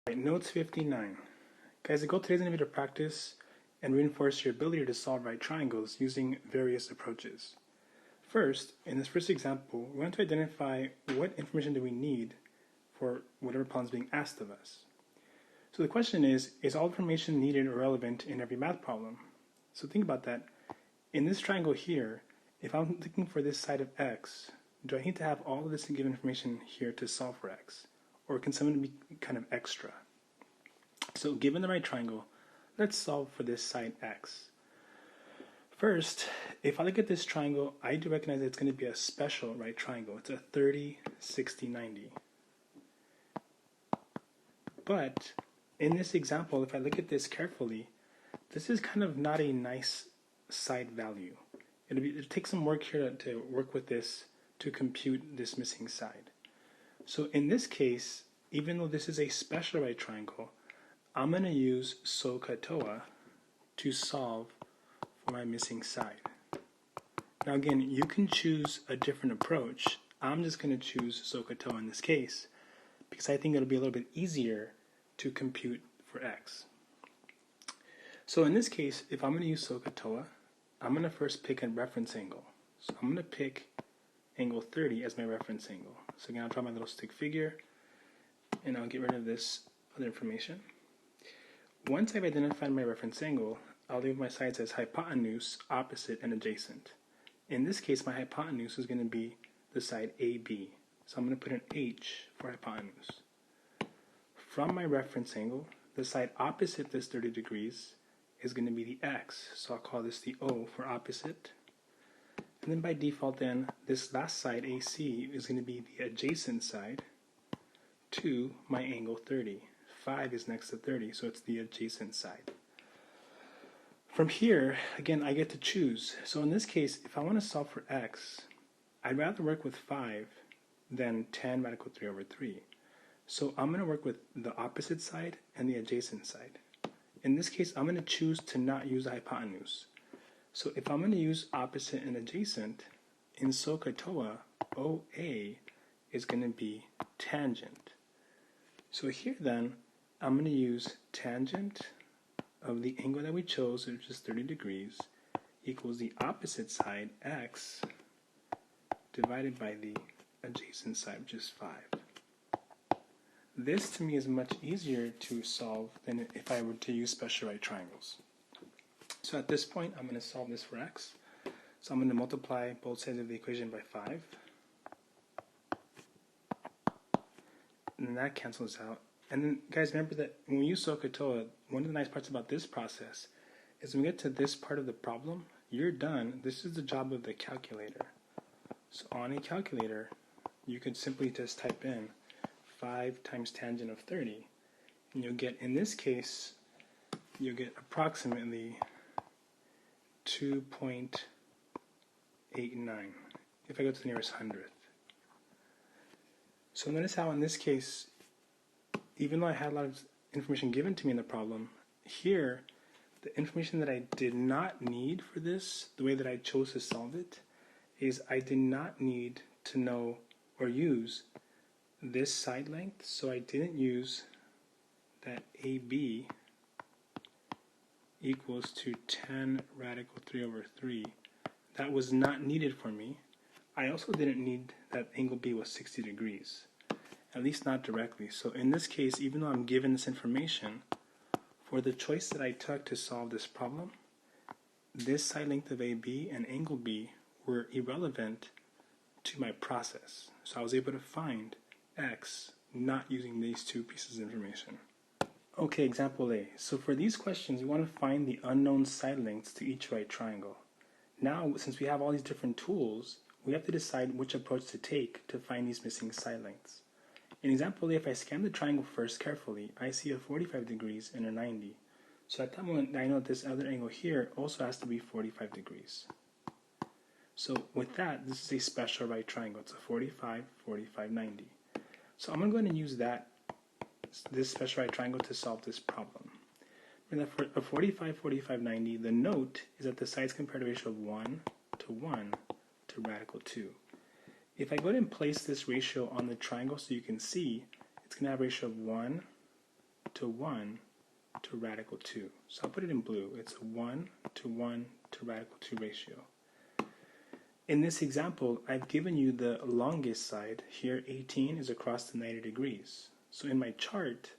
Right, Notes 59. Guys, the goal today is going to be to practice and reinforce your ability to solve right triangles using various approaches. First, in this first example, we want to identify what information do we need for whatever problem is being asked of us. So the question is all information needed or relevant in every math problem? So think about that. In this triangle here, if I'm looking for this side of x, do I need to have all of this given information here to solve for x? Or can some of it be kind of extra? So given the right triangle, let's solve for this side x. First, if I look at this triangle, I do recognize that it's going to be a special right triangle. It's a 30, 60, 90. But in this example, if I look at this carefully, this is kind of not a nice side value. It'll take some work here to work with this to compute this missing side. So in this case, even though this is a special right triangle, I'm going to use SOHCAHTOA to solve for my missing side. Now again, you can choose a different approach. I'm just going to choose SOHCAHTOA in this case because I think it'll be a little bit easier to compute for x. So in this case, if I'm going to use SOHCAHTOA, I'm going to first pick a reference angle. So I'm going to pick angle 30 as my reference angle. So again, I'll draw my little stick figure, and I'll get rid of this other information. Once I've identified my reference angle, I'll leave my sides as hypotenuse, opposite, and adjacent. In this case, my hypotenuse is going to be the side AB. So I'm going to put an H for hypotenuse. From my reference angle, the side opposite this 30 degrees is going to be the X. So I'll call this the O for opposite. And then by default then, this last side, AC, is going to be the adjacent side to my angle 30. 5 is next to 30, so it's the adjacent side. From here, again, I get to choose. So in this case, if I want to solve for x, I'd rather work with 5 than 10 radical 3 over 3. So I'm going to work with the opposite side and the adjacent side. In this case, I'm going to choose to not use the hypotenuse. So if I'm going to use opposite and adjacent, in SOHCAHTOA, OA is going to be tangent. So here then, I'm going to use tangent of the angle that we chose, which is 30 degrees, equals the opposite side, x, divided by the adjacent side, which is 5. This to me is much easier to solve than if I were to use special right triangles. So at this point, I'm going to solve this for x. So I'm going to multiply both sides of the equation by 5. And then that cancels out. And then, guys, remember that when we use SOHCAHTOA, one of the nice parts about this process is when we get to this part of the problem, you're done. This is the job of the calculator. So on a calculator, you could simply just type in 5 times tangent of 30. And you'll get, in this case, you'll get approximately 2.89 if I go to the nearest hundredth. So notice how in this case, even though I had a lot of information given to me in the problem, here, the information that I did not need for this, the way that I chose to solve it, is I did not need to know or use this side length, so I didn't use that AB equals to 10 radical 3 over 3. That was not needed for me. I also didn't need that angle B was 60 degrees. At least not directly. So in this case, even though I'm given this information, for the choice that I took to solve this problem, this side length of AB and angle B were irrelevant to my process. So I was able to find x not using these two pieces of information. Okay, example A. So for these questions, we want to find the unknown side lengths to each right triangle. Now, since we have all these different tools, we have to decide which approach to take to find these missing side lengths. In example A, if I scan the triangle first carefully, I see a 45 degrees and a 90. So at that moment, I know that this other angle here also has to be 45 degrees. So with that, this is a special right triangle. It's a 45, 45, 90. So I'm going to use this special right triangle to solve this problem. And for a 45, 45, 90, the note is that the sides compare a ratio of 1 to 1 to radical 2. If I go ahead and place this ratio on the triangle so you can see, it's going to have a ratio of 1 to 1 to radical 2. So I'll put it in blue. It's a 1 to 1 to radical 2 ratio. In this example, I've given you the longest side. Here, 18 is across the 90 degrees. So in my chart,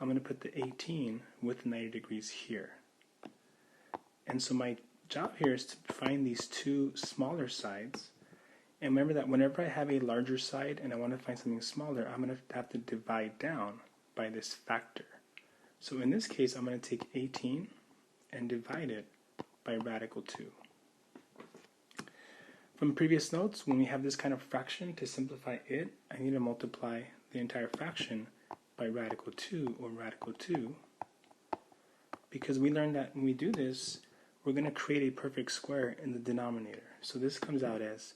I'm going to put the 18 with the 90 degrees here. And so my job here is to find these two smaller sides. And remember that whenever I have a larger side and I want to find something smaller, I'm going to have to divide down by this factor. So in this case, I'm going to take 18 and divide it by radical 2. From previous notes, when we have this kind of fraction, to simplify it, I need to multiply the entire fraction by radical 2 or radical 2, because we learned that when we do this, we're going to create a perfect square in the denominator. So this comes out as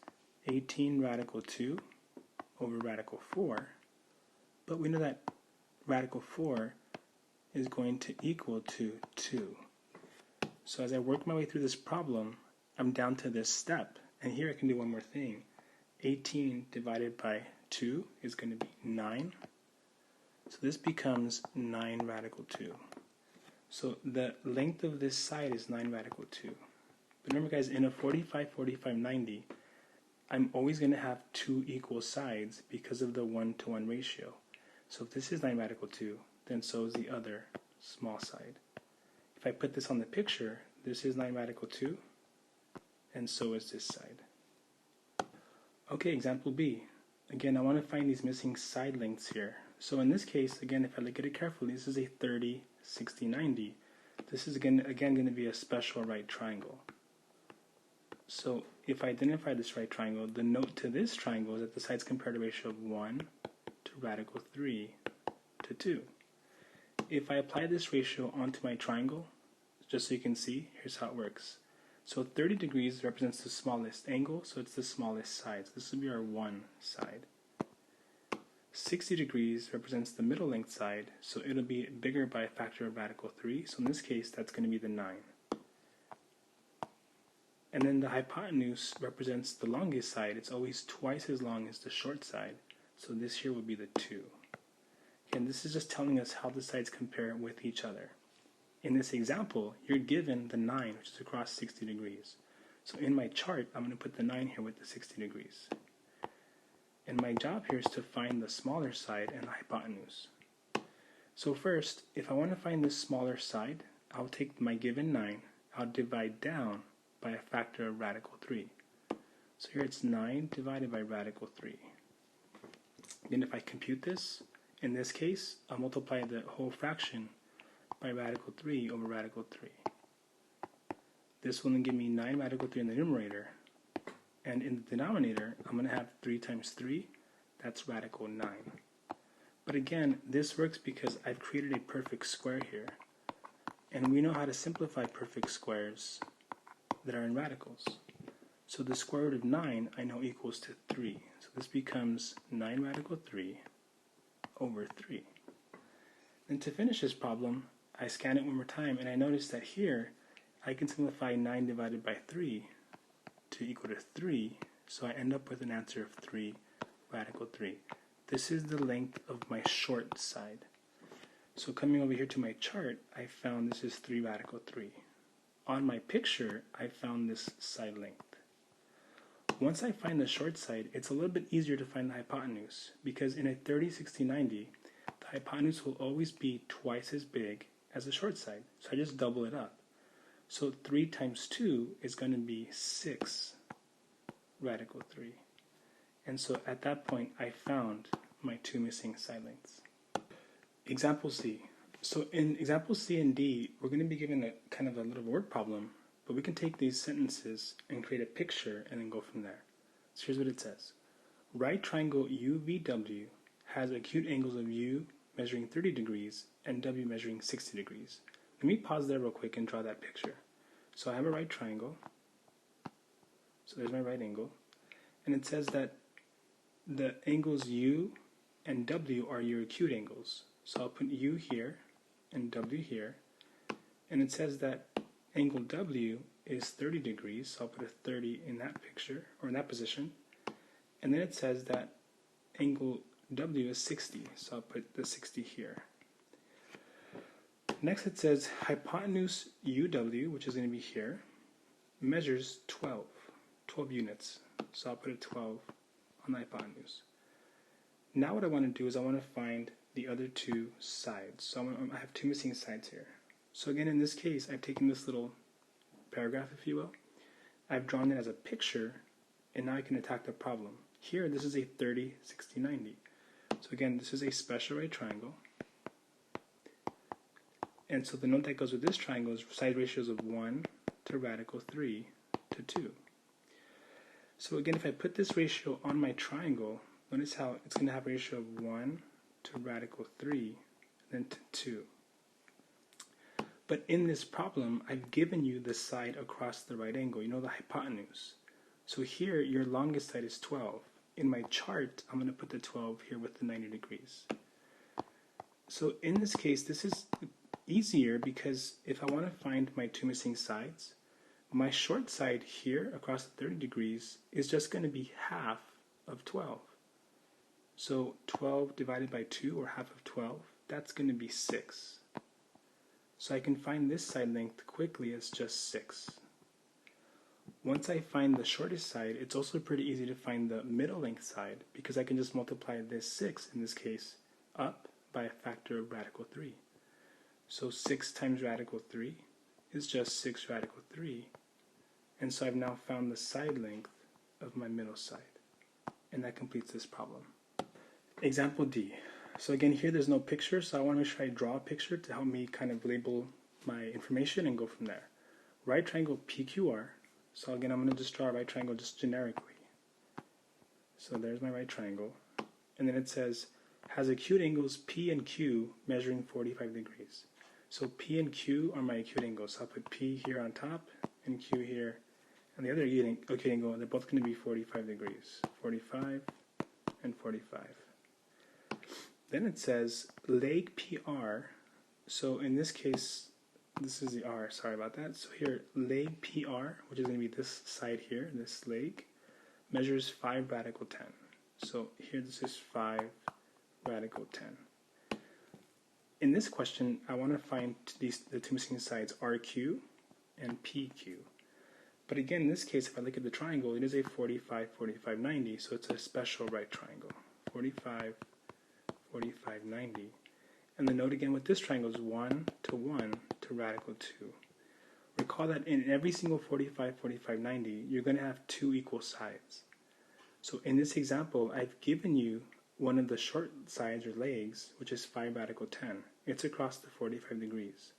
18 radical 2 over radical 4, but we know that radical 4 is going to equal to 2. So as I work my way through this problem, I'm down to this step. And here I can do one more thing. 18 divided by 2 is going to be 9. So this becomes 9 radical 2. So the length of this side is 9 radical 2. But remember guys, in a 45, 45, 90, I'm always going to have two equal sides because of the 1-to-1 ratio. So if this is 9 radical 2, then so is the other small side. If I put this on the picture, this is 9 radical 2, and so is this side. Okay, example B. Again, I want to find these missing side lengths here. So in this case, again, if I look at it carefully, this is a 30, 60, 90. This is again going to be a special right triangle. So if I identify this right triangle, the note to this triangle is that the sides compare at a ratio of 1 to radical 3 to 2. If I apply this ratio onto my triangle, just so you can see, here's how it works. So 30 degrees represents the smallest angle, so it's the smallest side. So this will be our 1 side. 60 degrees represents the middle length side, so it'll be bigger by a factor of radical 3. So in this case, that's going to be the 9. And then the hypotenuse represents the longest side. It's always twice as long as the short side. So this here would be the 2. Again, this is just telling us how the sides compare with each other. In this example, you're given the 9, which is across 60 degrees. So in my chart, I'm going to put the 9 here with the 60 degrees. And my job here is to find the smaller side and the hypotenuse. So first, if I want to find this smaller side, I'll take my given 9, I'll divide down by a factor of radical 3. So here it's 9 divided by radical 3. Then if I compute this, in this case, I'll multiply the whole fraction by radical 3 over radical 3. This will then give me 9 radical 3 in the numerator. And in the denominator, I'm going to have 3 times 3. That's radical 9. But again, this works because I've created a perfect square here. And we know how to simplify perfect squares that are in radicals. So the square root of 9 I know equals to 3. So this becomes 9 radical 3 over 3. And to finish this problem, I scan it one more time and I notice that here I can simplify 9 divided by 3 to equal to 3. So I end up with an answer of 3 radical 3. This is the length of my short side. So coming over here to my chart, I found this is 3 radical 3. On my picture, I found this side length. Once I find the short side, it's a little bit easier to find the hypotenuse, because in a 30, 60, 90, the hypotenuse will always be twice as big as the short side. So I just double it up. So 3 times 2 is going to be 6 radical 3. And so at that point, I found my 2 missing side lengths. Example C. So in example C and D, we're going to be given a kind of a little word problem, but we can take these sentences and create a picture and then go from there. So here's what it says. Right triangle UVW has acute angles of U measuring 30 degrees and W measuring 60 degrees. Let me pause there real quick and draw that picture. So I have a right triangle. So there's my right angle. And it says that the angles U and W are your acute angles. So I'll put U here and W here. And it says that angle W is 30 degrees. So I'll put a 30 in that picture, or in that position. And then it says that angle W is 60. So I'll put the 60 here. Next it says hypotenuse UW, which is going to be here, measures 12 units. So I'll put a 12 on the hypotenuse. Now what I want to do is I want to find the other two sides. So I have two missing sides here. So again, in this case, I've taken this little paragraph, if you will. I've drawn it as a picture, and now I can attack the problem. Here, this is a 30, 60, 90. So again, this is a special right triangle. And so the note that goes with this triangle is side ratios of 1 to radical 3 to 2. So again, if I put this ratio on my triangle, notice how it's going to have a ratio of 1 to radical 3, then to 2. But in this problem, I've given you the side across the right angle, you know, the hypotenuse. So here, your longest side is 12. In my chart, I'm going to put the 12 here with the 90 degrees. So in this case, this is easier because if I want to find my two missing sides, my short side here across the 30 degrees is just going to be half of 12. So 12 divided by 2, or half of 12, that's going to be 6. So I can find this side length quickly as just 6. Once I find the shortest side, it's also pretty easy to find the middle length side because I can just multiply this 6, in this case, up by a factor of radical 3. So 6 times radical 3 is just 6 radical 3. And so I've now found the side length of my middle side. And that completes this problem. Example D. So again, here there's no picture, so I want to make sure I draw a picture to help me kind of label my information and go from there. Right triangle PQR. So again, I'm going to just draw a right triangle just generically. So there's my right triangle. And then it says, has acute angles P and Q measuring 45 degrees. So P and Q are my acute angles. So I'll put P here on top and Q here. And the other acute angle, they're both going to be 45 degrees. 45 and 45. Then it says leg PR. So in this case, this is the R, sorry about that. So here, leg PR, which is going to be this side here, this leg, measures 5 radical 10. So here this is 5 radical 10. In this question, I want to find the two missing sides, RQ and PQ. But again, in this case, if I look at the triangle, it is a 45, 45, 90, so it's a special right triangle. 45, 45, 90. And the note again with this triangle is 1 to 1 to radical 2. Recall that in every single 45, 45, 90, you're going to have two equal sides. So in this example, I've given you one of the short sides or legs, which is 5 radical 10. It's across the 45 degrees.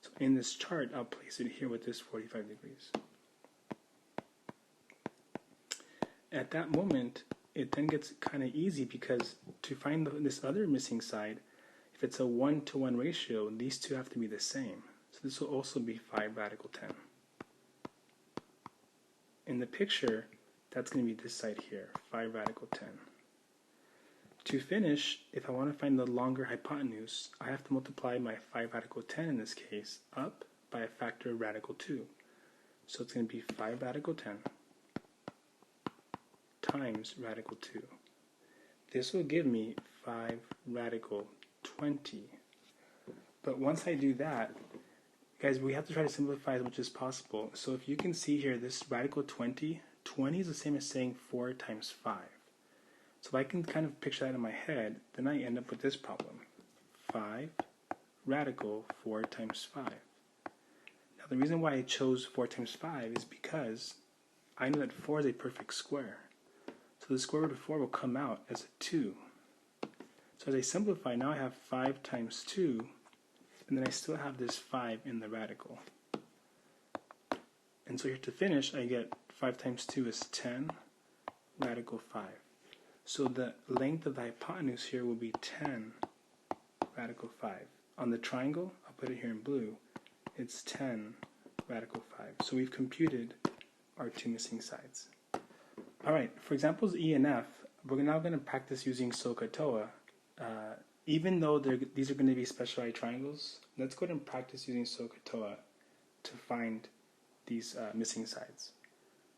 So in this chart, I'll place it here with this 45 degrees. At that moment, it then gets kind of easy because to find this other missing side, if it's a 1 to 1 ratio, these two have to be the same. So this will also be 5 radical 10. In the picture, that's going to be this side here, 5 radical 10. To finish, if I want to find the longer hypotenuse, I have to multiply my 5 radical 10 in this case up by a factor of radical 2. So it's going to be 5 radical 10 times radical 2. This will give me 5 radical 20. But once I do that, guys, we have to try to simplify as much as possible. So if you can see here, this radical 20, 20 is the same as saying 4 times 5. So if I can kind of picture that in my head, then I end up with this problem. 5 radical 4 times 5. Now the reason why I chose 4 times 5 is because I know that 4 is a perfect square. So the square root of 4 will come out as a 2. So as I simplify, now I have 5 times 2, and then I still have this 5 in the radical. And so here to finish, I get 5 times 2 is 10 radical 5. So the length of the hypotenuse here will be 10 radical 5. On the triangle, I'll put it here in blue, it's 10 radical 5. So we've computed our two missing sides. Alright, for examples E and F, we're now going to practice using SOHCAHTOA. Even though these are going to be special right triangles, let's go ahead and practice using SOHCAHTOA to find these missing sides.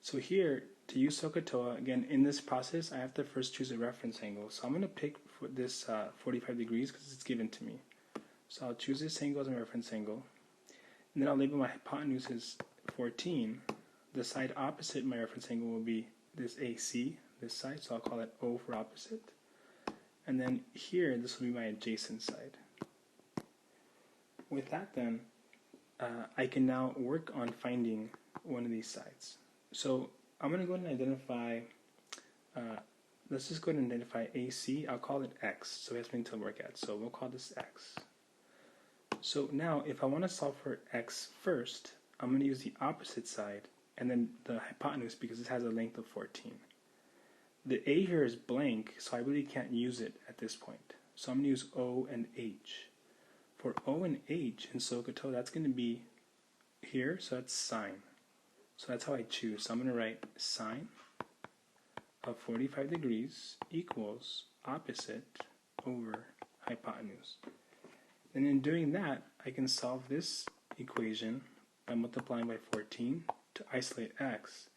So here, to use SOHCAHTOA, again, in this process, I have to first choose a reference angle. So I'm going to pick for this 45 degrees because it's given to me. So I'll choose this angle as my reference angle, and then I'll label my hypotenuse as 14. The side opposite my reference angle will be this AC, this side, so I'll call it O for opposite. And then here, this will be my adjacent side. With that then, I can now work on finding one of these sides. So I'm going to go ahead and identify, let's just go ahead and identify AC. I'll call it X, so we have something to work at. So we'll call this X. So now, if I want to solve for X first, I'm going to use the opposite side and then the hypotenuse because it has a length of 14. The A here is blank, so I really can't use it at this point. So I'm going to use O and H. For O and H in SOHCAHTOA, that's going to be here, so that's sine. So that's how I choose. So I'm going to write sine of 45 degrees equals opposite over hypotenuse. And in doing that, I can solve this equation by multiplying by 14 to isolate x.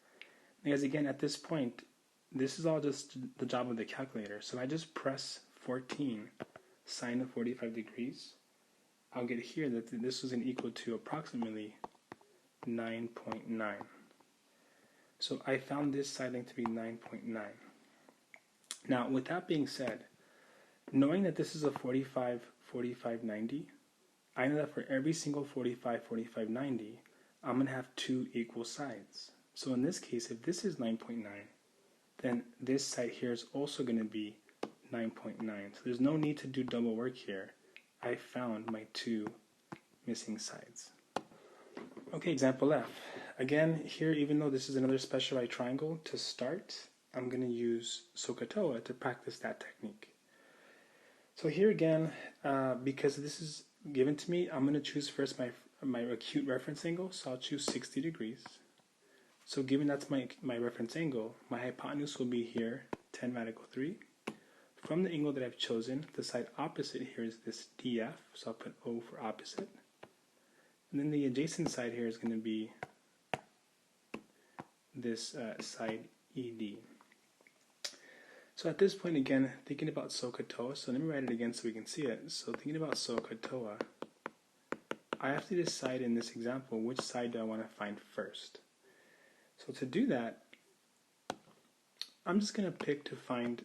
Because again, at this point, this is all just the job of the calculator. So if I just press 14 sine of 45 degrees, I'll get here that this is equal to approximately 9.9. So I found this side length to be 9.9. Now, with that being said, knowing that this is a 45, 45, 90, I know that for every single 45, 45, 90, I'm going to have two equal sides. So in this case, if this is 9.9, then this side here is also going to be 9.9. So there's no need to do double work here. I found my two missing sides. Okay, example F. Again, here, even though this is another special right triangle, to start, I'm going to use SOHCAHTOA to practice that technique. So here again, because this is given to me, I'm going to choose first my acute reference angle, so I'll choose 60 degrees. So given that's my reference angle, my hypotenuse will be here, 10 radical 3. From the angle that I've chosen, the side opposite here is this DF, so I'll put O for opposite. And then the adjacent side here is going to be this side ED. So at this point, again, thinking about SOHCAHTOA, so let me write it again so we can see it. So thinking about SOHCAHTOA, I have to decide in this example which side do I want to find first. So to do that, I'm just going to pick to find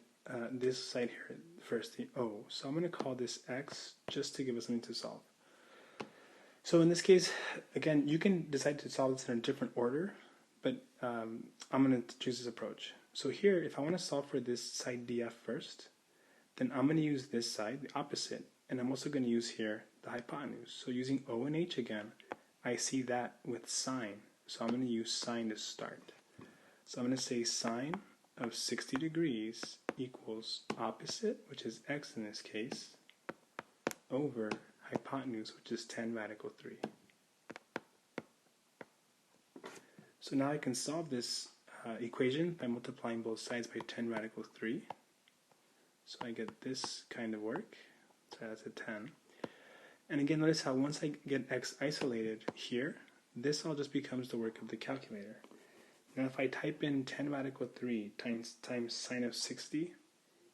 this side here first, the O. So I'm going to call this X just to give us something to solve. So in this case, again, you can decide to solve this in a different order, but I'm going to choose this approach. So here, if I want to solve for this side DF first, then I'm going to use this side, the opposite, and I'm also going to use here the hypotenuse. So using O and H again, I see that with sine. So I'm going to use sine to start. So I'm going to say sine of 60 degrees equals opposite, which is x in this case, over hypotenuse, which is 10 radical 3. So now I can solve this equation by multiplying both sides by 10 radical 3. So I get this kind of work. So that's a 10. And again, notice how once I get x isolated here, this all just becomes the work of the calculator. Now if I type in 10 radical 3 times sine of 60,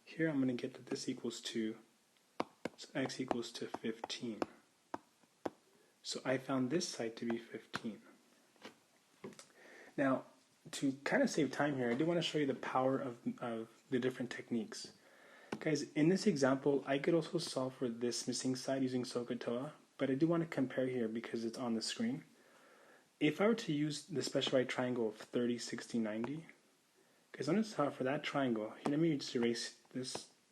here I'm going to get that this equals to, so x equals to 15. So I found this side to be 15. Now, to kind of save time here, I do want to show you the power of the different techniques. Guys, in this example, I could also solve for this missing side using SOHCAHTOA, but I do want to compare here because it's on the screen. If I were to use the special right triangle of 30, 60, 90, because notice how for that triangle, here, let me just erase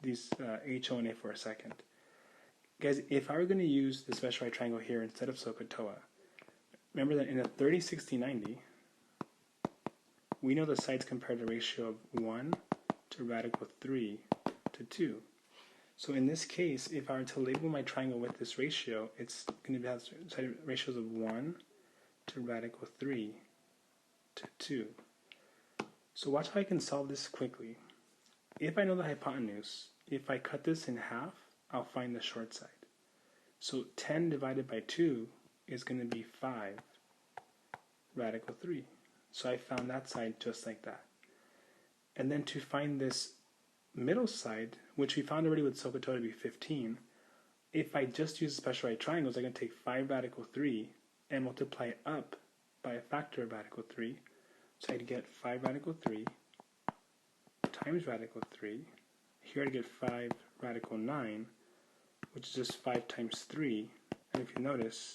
these H, O, and A for a second. Guys, if I were going to use the special right triangle here instead of SOHCAHTOA, remember that in a 30, 60, 90, we know the sides compare the ratio of 1 to radical 3 to 2. So in this case, if I were to label my triangle with this ratio, it's going to have side ratios of 1 to radical 3 to 2. So watch how I can solve this quickly. If I know the hypotenuse, if I cut this in half, I'll find the short side. So 10 divided by 2 is going to be 5 radical 3. So I found that side just like that. And then to find this middle side, which we found already with SOHCAHTOA to be 15, if I just use special right triangles, I can take 5 radical 3 and multiply it up by a factor of radical 3. So I'd get 5 radical 3 times radical 3. Here I'd get 5 radical 9, which is just 5 times 3. And if you notice,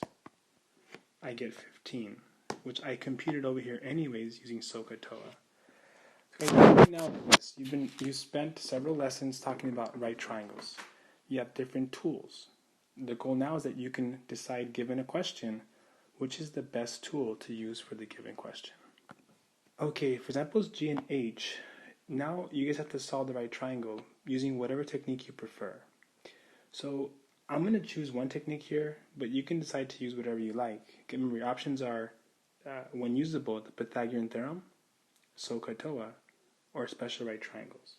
I get 15, which I computed over here anyways using SOHCAHTOA. So right now, you spent several lessons talking about right triangles. You have different tools. The goal now is that you can decide, given a question, which is the best tool to use for the given question. Okay, for examples G and H, now you guys have to solve the right triangle using whatever technique you prefer. So I'm going to choose one technique here, but you can decide to use whatever you like. Remember, your options are, when usable, the Pythagorean theorem, SOHCAHTOA, or special right triangles.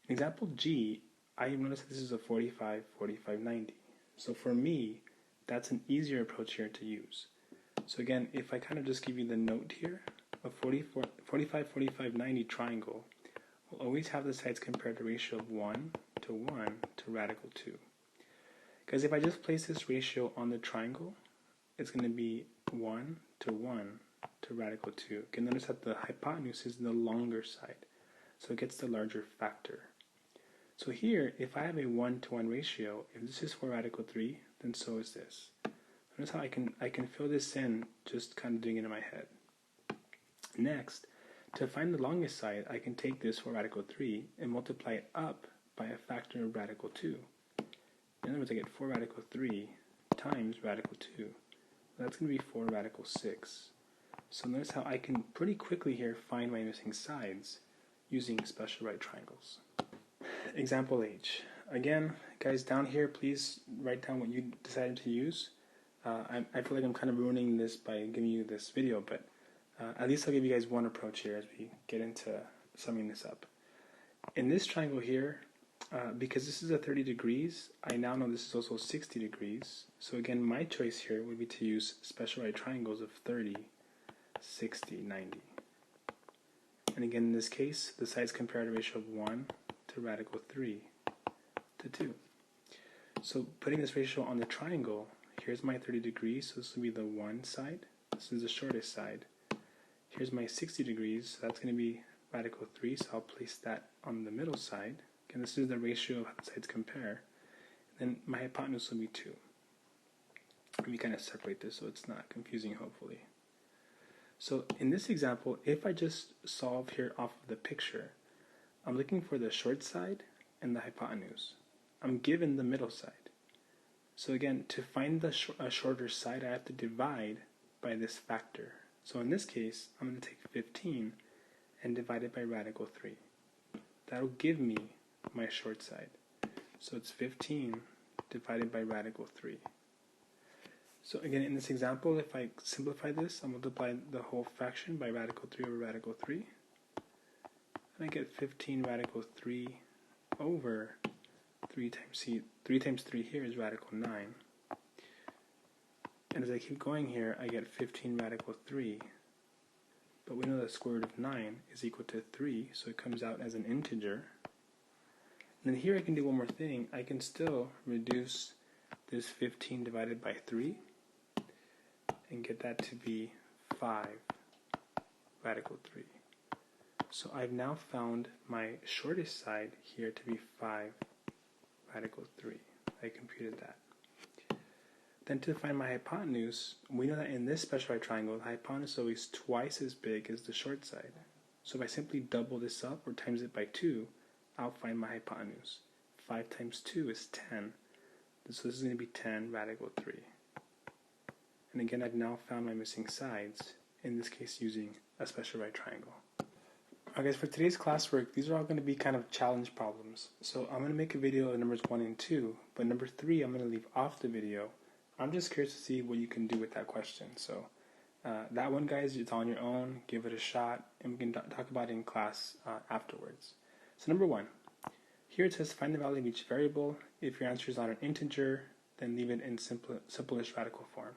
In example G, I notice that this is a 45, 45, 90. So for me, that's an easier approach here to use. So again, if I kind of just give you the note here, a 45, 45, 90 triangle will always have the sides compared to ratio of 1 to 1 to radical 2. Because if I just place this ratio on the triangle, it's going to be 1 to 1 to radical 2. Again, notice that the hypotenuse is the longer side, so it gets the larger factor. So here, if I have a 1 to 1 ratio, if this is for radical 3, then so is this. Notice how I can fill this in just kind of doing it in my head. Next, to find the longest side, I can take this for radical 3 and multiply it up by a factor of radical 2. In other words, I get 4 radical 3 times radical 2. That's going to be 4 radical 6. So notice how I can pretty quickly here find my missing sides using special right triangles. Example H. Again, guys, down here, please write down what you decided to use. I feel like I'm kind of ruining this by giving you this video, but at least I'll give you guys one approach here as we get into summing this up. In this triangle here, because this is a 30 degrees, I now know this is also 60 degrees. So again, my choice here would be to use special right triangles of 30, 60, 90. And again, in this case, the sides compare at a ratio of 1 to radical 3 to 2. So putting this ratio on the triangle, here's my 30 degrees, so this will be the one side. This is the shortest side. Here's my 60 degrees, so that's going to be radical 3, so I'll place that on the middle side. Again, this is the ratio of how the sides compare. Then my hypotenuse will be 2. Let me kind of separate this so it's not confusing, hopefully. So in this example, if I just solve here off of the picture, I'm looking for the short side and the hypotenuse. I'm given the middle side. So again, to find the shorter side, I have to divide by this factor. So in this case, I'm going to take 15 and divide it by radical 3. That'll give me my short side. So it's 15 divided by radical 3. So again, in this example, if I simplify this, I'll multiply the whole fraction by radical 3 over radical 3. And I get 15 radical 3 over 3 times 3 here is radical 9. And as I keep going here, I get 15 radical 3. But we know the square root of 9 is equal to 3, so it comes out as an integer. And then here I can do one more thing. I can still reduce this 15 divided by 3 and get that to be 5 radical 3. So I've now found my shortest side here to be 5 radical 3. I computed that. Then to find my hypotenuse, we know that in this special right triangle, the hypotenuse is always twice as big as the short side. So if I simply double this up or times it by 2, I'll find my hypotenuse. 5 times 2 is 10. So this is going to be 10 radical 3. And again, I've now found my missing sides, in this case using a special right triangle. Okay, for today's classwork, these are all going to be kind of challenge problems. So I'm going to make a video of numbers 1 and 2, but number 3 I'm going to leave off the video. I'm just curious to see what you can do with that question. So that one, guys, it's on your own. Give it a shot, and we can talk about it in class afterwards. So number 1, here it says find the value of each variable. If your answer is not an integer, then leave it in simplest radical form.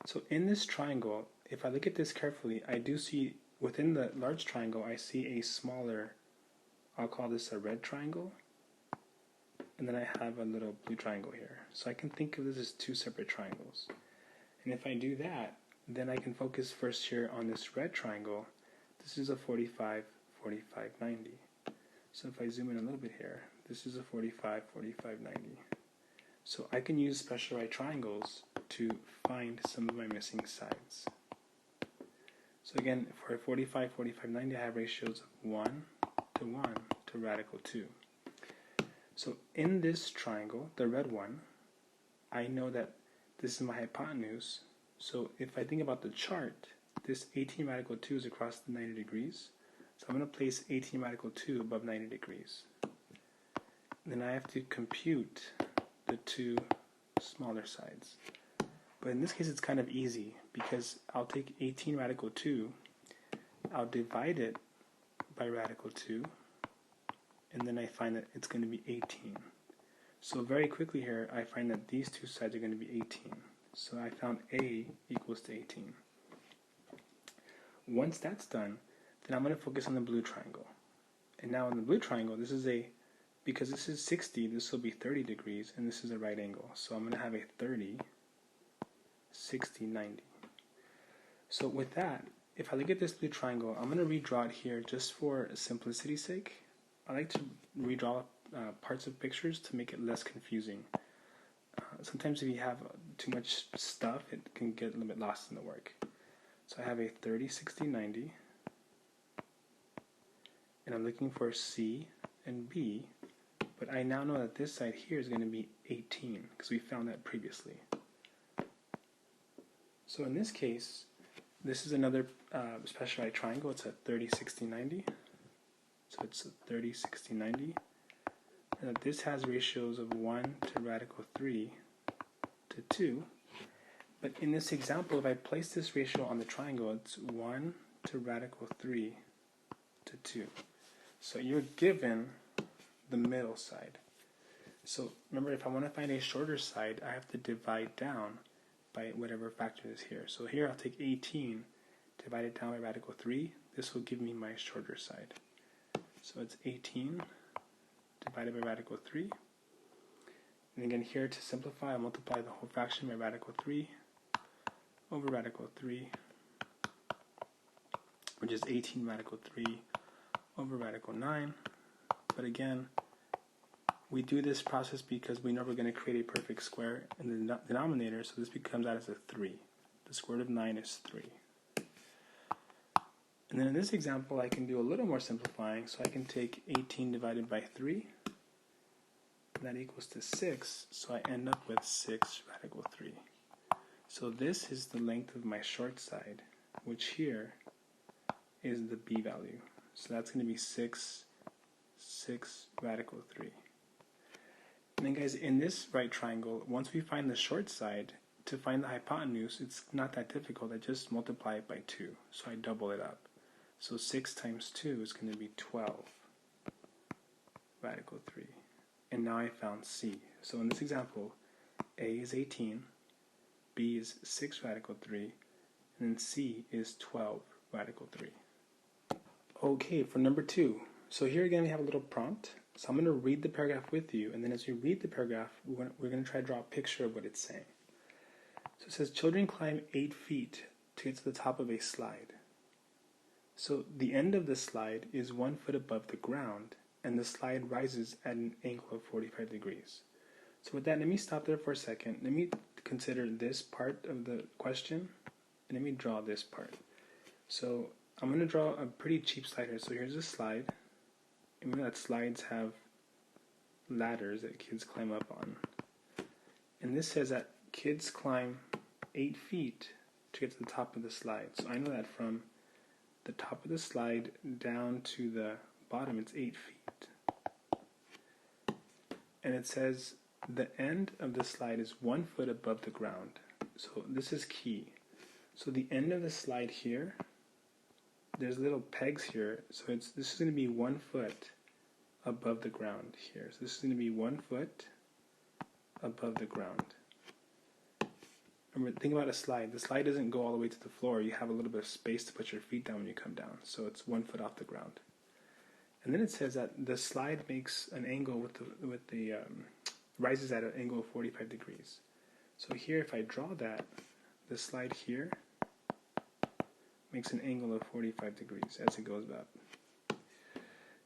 So in this triangle, if I look at this carefully, I do see within the large triangle, I see a smaller, I'll call this a red triangle. and then I have a little blue triangle here. So I can think of this as two separate triangles. And if I do that, then I can focus first here on this red triangle. This is a 45, 45, 90. So if I zoom in a little bit here, this is a 45, 45, 90. So I can use special right triangles to find some of my missing sides. So again, for 45, 45, 90, I have ratios of 1 to 1 to radical 2. So in this triangle, the red one, I know that this is my hypotenuse. So if I think about the chart, this 18 radical 2 is across the 90 degrees. So I'm going to place 18 radical 2 above 90 degrees. Then I have to compute the two smaller sides. But in this case, it's kind of easy because I'll take 18 radical 2, I'll divide it by radical 2, and then I find that it's going to be 18. So very quickly here, I find that these two sides are going to be 18. So I found A equals to 18. Once that's done, then I'm going to focus on the blue triangle. And now in the blue triangle, because this is 60, this will be 30 degrees, and this is a right angle. So I'm going to have a 30, 60, 90. So with that, if I look at this blue triangle, I'm going to redraw it here just for simplicity's sake. I like to redraw parts of pictures to make it less confusing. Sometimes if you have too much stuff, it can get a little bit lost in the work. So I have a 30, 60, 90, and I'm looking for C and B, but I now know that this side here is going to be 18 because we found that previously. So in this case, this is another special right triangle. It's a 30, 60, 90. So it's a 30, 60, 90. And this has ratios of 1 to radical 3 to 2. But in this example, if I place this ratio on the triangle, it's 1 to radical 3 to 2. So you're given the middle side. So remember, if I want to find a shorter side, I have to divide down by whatever factor is here. So here I'll take 18, divide it down by radical 3. This will give me my shorter side. So it's 18 divided by radical 3. And again, here to simplify, I'll multiply the whole fraction by radical 3 over radical 3, which is 18 radical 3 over radical 9. But again, we do this process because we know we're going to create a perfect square in the denominator, so this becomes out as a 3. The square root of 9 is 3. And then in this example, I can do a little more simplifying, so I can take 18 divided by 3, and that equals to 6, so I end up with 6 radical 3. So this is the length of my short side, which here is the B value. So that's going to be 6 radical 3. And then guys, in this right triangle, once we find the short side, to find the hypotenuse, it's not that difficult. I just multiply it by 2. So I double it up. So 6 times 2 is going to be 12 radical 3. And now I found C. So in this example, A is 18, B is 6 radical 3, and then C is 12 radical 3. Okay, for number 2. So here again we have a little prompt. So I'm going to read the paragraph with you, and then as we read the paragraph, we're going to try to draw a picture of what it's saying. So it says, children climb 8 feet to get to the top of a slide. So the end of the slide is 1 foot above the ground, and the slide rises at an angle of 45 degrees. So with that, let me stop there for a second. Let me consider this part of the question, and let me draw this part. So I'm going to draw a pretty cheap slide here. So here's a slide. And we know that slides have ladders that kids climb up on. And this says that kids climb 8 feet to get to the top of the slide. So I know that from the top of the slide down to the bottom, it's 8 feet. And it says the end of the slide is 1 foot above the ground. So this is key. So the end of the slide here, there's little pegs here. So this is going to be 1 foot above the ground here. So this is going to be 1 foot above the ground. Remember, think about a slide. The slide doesn't go all the way to the floor. You have a little bit of space to put your feet down when you come down. So it's 1 foot off the ground. And then it says that the slide makes an angle with the rises at an angle of 45 degrees. So here, if I draw that, the slide here makes an angle of 45 degrees as it goes up.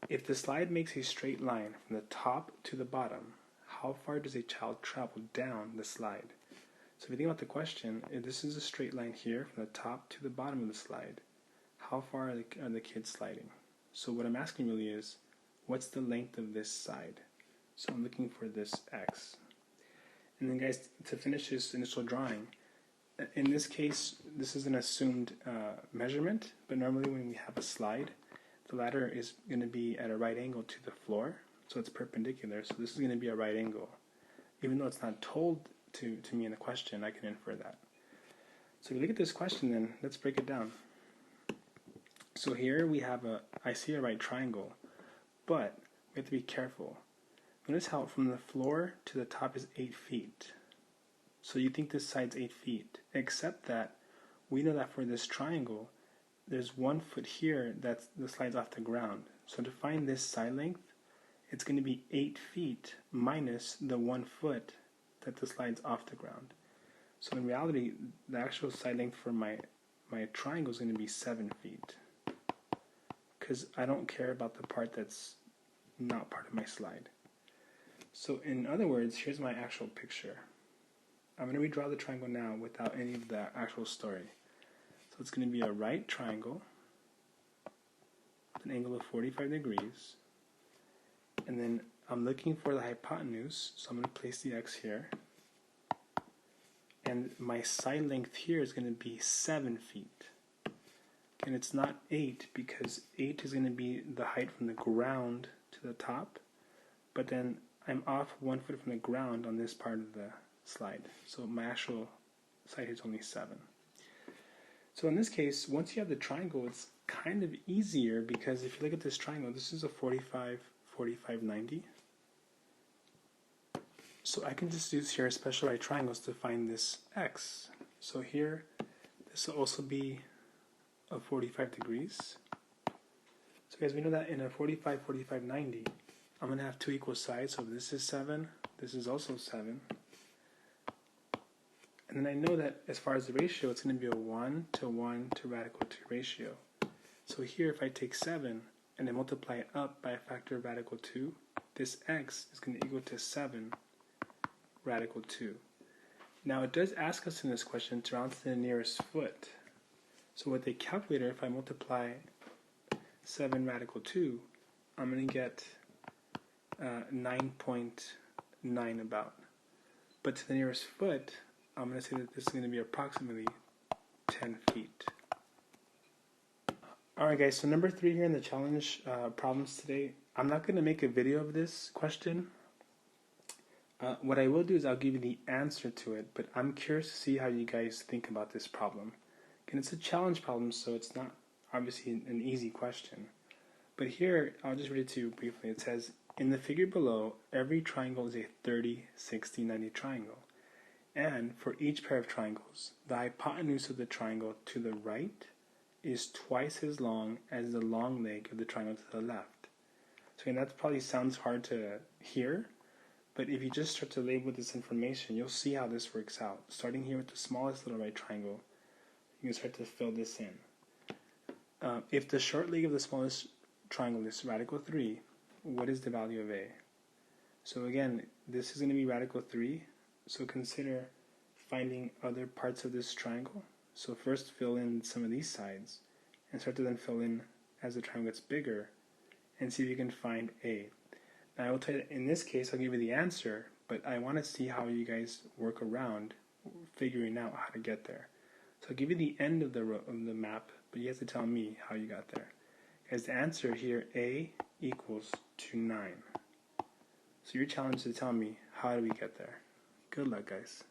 If the slide makes a straight line from the top to the bottom, how far does a child travel down the slide? So if you think about the question, if this is a straight line here from the top to the bottom of the slide, how far are the kids sliding? So what I'm asking really is, what's the length of this side? So I'm looking for this x. And then guys, to finish this initial drawing, in this case, this is an assumed measurement, but normally when we have a slide, the ladder is going to be at a right angle to the floor, so it's perpendicular, so this is going to be a right angle. Even though it's not told to me in the question, I can infer that. So if you look at this question then, let's break it down. So here we have I see a right triangle, but we have to be careful. Notice how from the floor to the top is 8 feet. So you think this side's 8 feet, except that we know that for this triangle, there's 1 foot here that's the slide's off the ground. So to find this side length, it's going to be 8 feet minus the 1 foot that the slide's off the ground. So in reality, the actual side length for my triangle is going to be 7 feet. Because I don't care about the part that's not part of my slide. So in other words, here's my actual picture. I'm going to redraw the triangle now without any of the actual story. So it's going to be a right triangle with an angle of 45 degrees. And then I'm looking for the hypotenuse, so I'm going to place the x here. And my side length here is going to be 7 feet. And it's not 8 because 8 is going to be the height from the ground to the top. But then I'm off 1 foot from the ground on this part of the slide. So my actual side is only 7. So in this case, once you have the triangle, it's kind of easier because if you look at this triangle, this is a 45, 45, 90. So I can just use here special right triangles to find this x. So here, this will also be of 45 degrees. So guys, we know that in a 45, 45, 90, I'm going to have two equal sides. So if this is 7, this is also 7. And then I know that as far as the ratio, it's going to be a 1 to 1 to radical 2 ratio. So here, if I take 7 and I multiply it up by a factor of radical 2, this x is going to equal to 7 radical 2. Now it does ask us in this question to round to the nearest foot. So with a calculator, if I multiply 7 radical 2, I'm going to get 9.9 about. But to the nearest foot, I'm going to say that this is going to be approximately 10 feet. Alright guys, so number 3 here in the challenge problems today, I'm not going to make a video of this question. What I will do is I'll give you the answer to it, but I'm curious to see how you guys think about this problem. And it's a challenge problem, so it's not obviously an easy question. But here, I'll just read it to you briefly. It says, in the figure below, every triangle is a 30, 60, 90 triangle. And for each pair of triangles, the hypotenuse of the triangle to the right is twice as long as the long leg of the triangle to the left. So again, that probably sounds hard to hear, but if you just start to label this information, you'll see how this works out. Starting here with the smallest little right triangle, you can start to fill this in. If the short leg of the smallest triangle is radical 3, what is the value of a? So again, this is going to be radical 3, so consider finding other parts of this triangle. So first fill in some of these sides, and start to then fill in as the triangle gets bigger, and see if you can find a. Now I will tell you that in this case, I'll give you the answer, but I want to see how you guys work around figuring out how to get there. So I'll give you the end of the map, but you have to tell me how you got there. As the answer here, a equals to 9. So your challenge is to tell me, how do we get there? Good luck, guys.